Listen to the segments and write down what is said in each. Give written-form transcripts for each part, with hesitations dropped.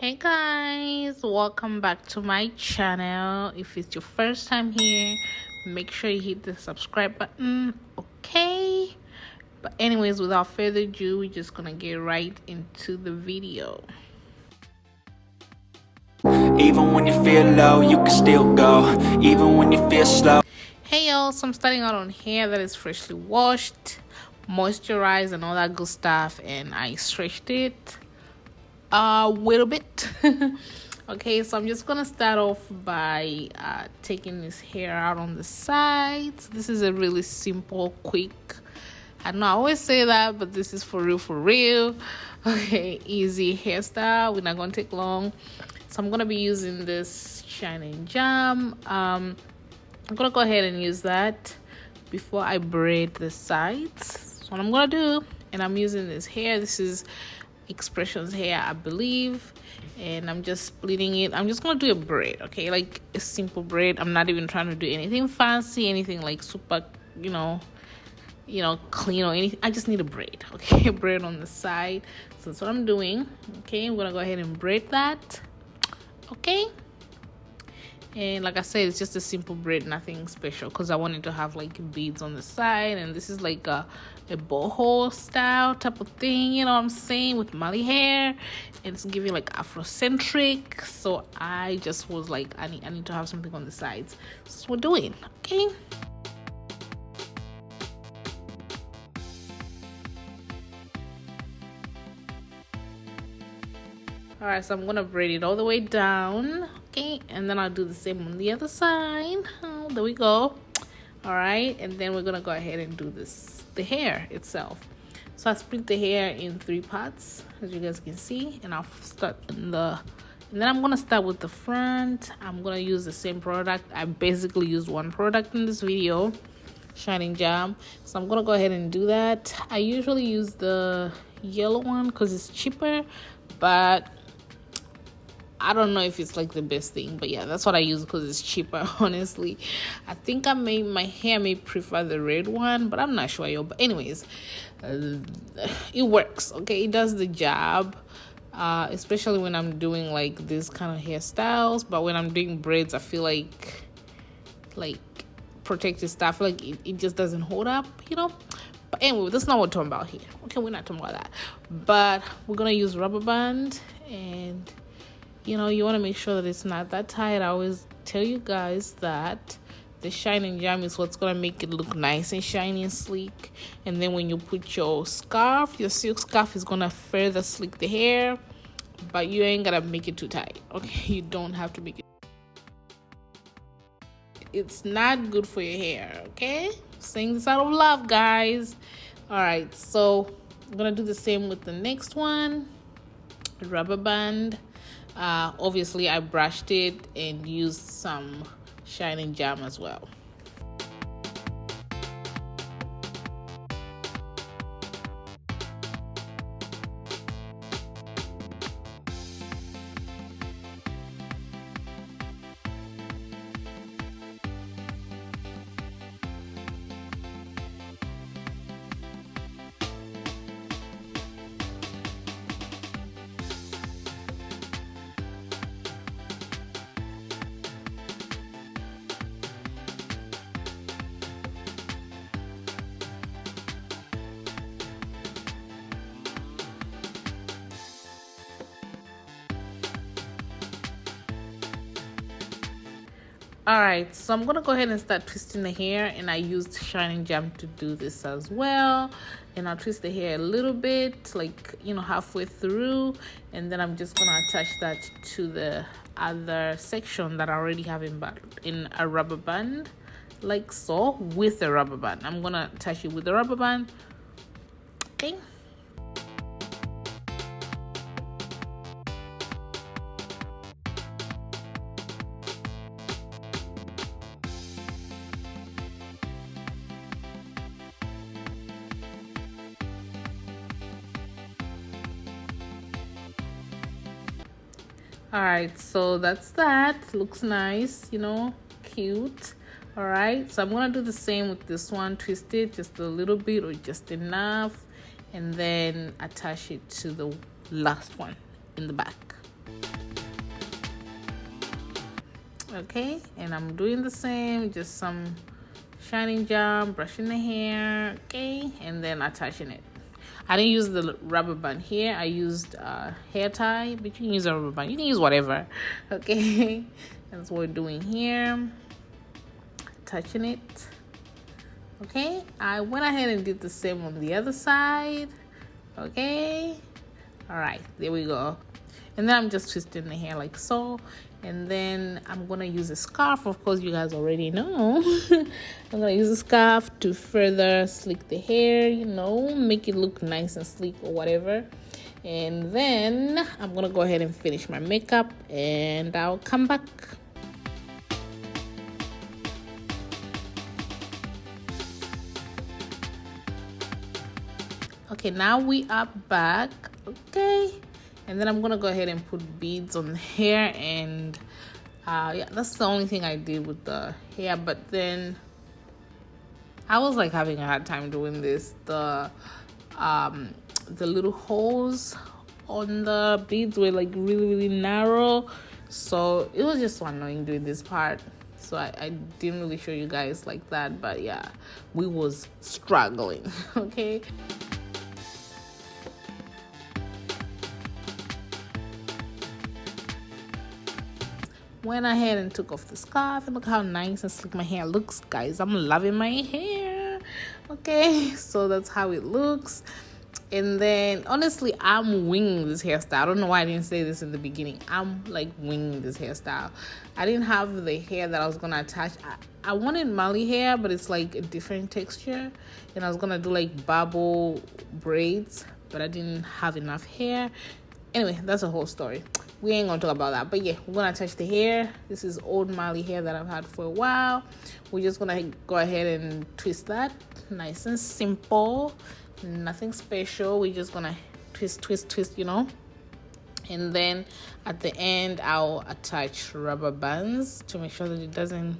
Hey guys, welcome back to my channel. If it's your first time here, make sure you hit the subscribe button. Okay, but anyways, without further ado, we're just gonna get right into the video. Even when you feel low, you can still go. Even when you feel slow. Hey y'all, so I'm starting out on hair that is freshly washed, moisturized, and all that good stuff, and I stretched it a little bit. Okay, so I'm just gonna start off by taking this hair out on the sides. This is a really simple, quick, I know I always say that, but this is for real. Okay, easy hairstyle. We're not gonna take long, so I'm gonna be using this shining jam. I'm gonna go ahead and use that before I braid the sides. So what I'm gonna do, and I'm using this hair, this is Expressions hair, I believe, and I'm just splitting it. I'm just gonna do a braid, okay, like a simple braid. I'm not even trying to do anything fancy, anything like super, you know, clean or anything. I just need a braid, okay, a braid on the side. So that's what I'm doing. Okay, I'm gonna go ahead and braid that. Okay, and like I said, it's just a simple braid, nothing special, because I wanted to have like beads on the side, and this is like a boho style type of thing, you know what I'm saying, with Marley hair, and it's giving like Afrocentric. So I just was like, I need to have something on the sides. So that's what we're doing. Okay, all right, so I'm gonna braid it all the way down. Okay, and then I'll do the same on the other side. Oh, there we go. All right, and then we're gonna go ahead and do the hair itself. So I split the hair in 3 parts, as you guys can see, and I'll start and then I'm gonna start with the front. I'm gonna use the same product. I basically used one product in this video, Shining Jam, so I'm gonna go ahead and do that. I usually use the yellow one because it's cheaper, but I don't know if it's like the best thing, but yeah, that's what I use because it's cheaper. Honestly, I think my hair may prefer the red one, but I'm not sure, yo. But anyways, it works. Okay, it does the job, especially when I'm doing like this kind of hairstyles. But when I'm doing braids, I feel like protective stuff, I feel like it just doesn't hold up, you know. But anyway, that's not what we're talking about here. Okay, we're not talking about that, but we're gonna use rubber band, and you know, you want to make sure that it's not that tight. I always tell you guys that the shining jam is what's going to make it look nice and shiny and sleek. And then when you put your scarf, your silk scarf is going to further sleek the hair, but you ain't going to make it too tight. Okay, you don't have to make it. It's not good for your hair, okay? Saying this out of love, guys. All right, so I'm going to do the same with the next one, rubber band. Obviously I brushed it and used some shining jam as well. All right, so I'm gonna go ahead and start twisting the hair, and I used shining jam to do this as well. And I'll twist the hair a little bit, like, you know, halfway through, and then I'm just gonna attach that to the other section that I already have in a rubber band, like so, with the rubber band. I'm gonna attach it with the rubber band. Okay. All right, so that's that. Looks nice, you know, cute. All right, so I'm gonna do the same with this one. Twist it just a little bit or just enough, and then attach it to the last one in the back. Okay, and I'm doing the same, just some shining gel, brushing the hair, okay, and then attaching it. I didn't use the rubber band here. I used hair tie, but you can use a rubber band. You can use whatever, okay. That's what we're doing here, touching it. Okay, I went ahead and did the same on the other side. Okay, all right, there we go. And then I'm just twisting the hair like so, and then I'm gonna use a scarf. Of course, you guys already know. I'm gonna use a scarf to further slick the hair, you know, make it look nice and sleek or whatever. And then I'm gonna go ahead and finish my makeup, and I'll come back. Okay, now we are back. Okay, and then I'm gonna go ahead and put beads on the hair, and yeah, that's the only thing I did with the hair. But then I was like having a hard time doing this. The little holes on the beads were like really narrow, so it was just so annoying doing this part. So I didn't really show you guys like that, but yeah, we was struggling. Okay. Went ahead and took off the scarf, and look how nice and slick my hair looks, guys. I'm loving my hair. Okay, so that's how it looks. And then honestly, I'm winging this hairstyle. I don't know why I didn't say this in the beginning. I'm like winging this hairstyle. I didn't have the hair that I was gonna attach. I wanted Marley hair, but it's like a different texture, and I was gonna do like bubble braids, but I didn't have enough hair. Anyway, that's a whole story. We ain't gonna talk about that, but yeah, we're gonna touch the hair. This is old Marley hair that I've had for a while. We're just gonna go ahead and twist that, nice and simple, nothing special. We're just gonna twist, you know. And then at the end, I'll attach rubber bands to make sure that it doesn't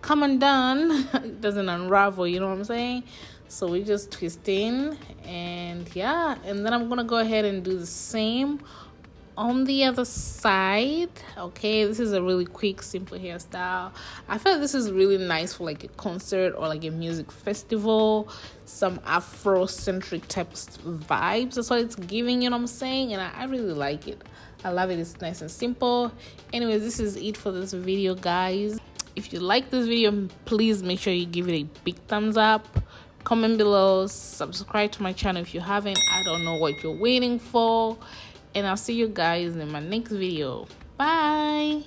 come undone, it doesn't unravel, you know what I'm saying? So we're just twisting, and yeah, and then I'm gonna go ahead and do the same on the other side. Okay, this is a really quick, simple hairstyle. I feel like this is really nice for like a concert or like a music festival, some Afro-centric type vibes. That's what it's giving, you know what I'm saying? And I really like it. I love it. It's nice and simple. Anyways, this is it for this video, guys. If you like this video, please make sure you give it a big thumbs up. Comment below, subscribe to my channel if you haven't. I don't know what you're waiting for. And I'll see you guys in my next video. Bye.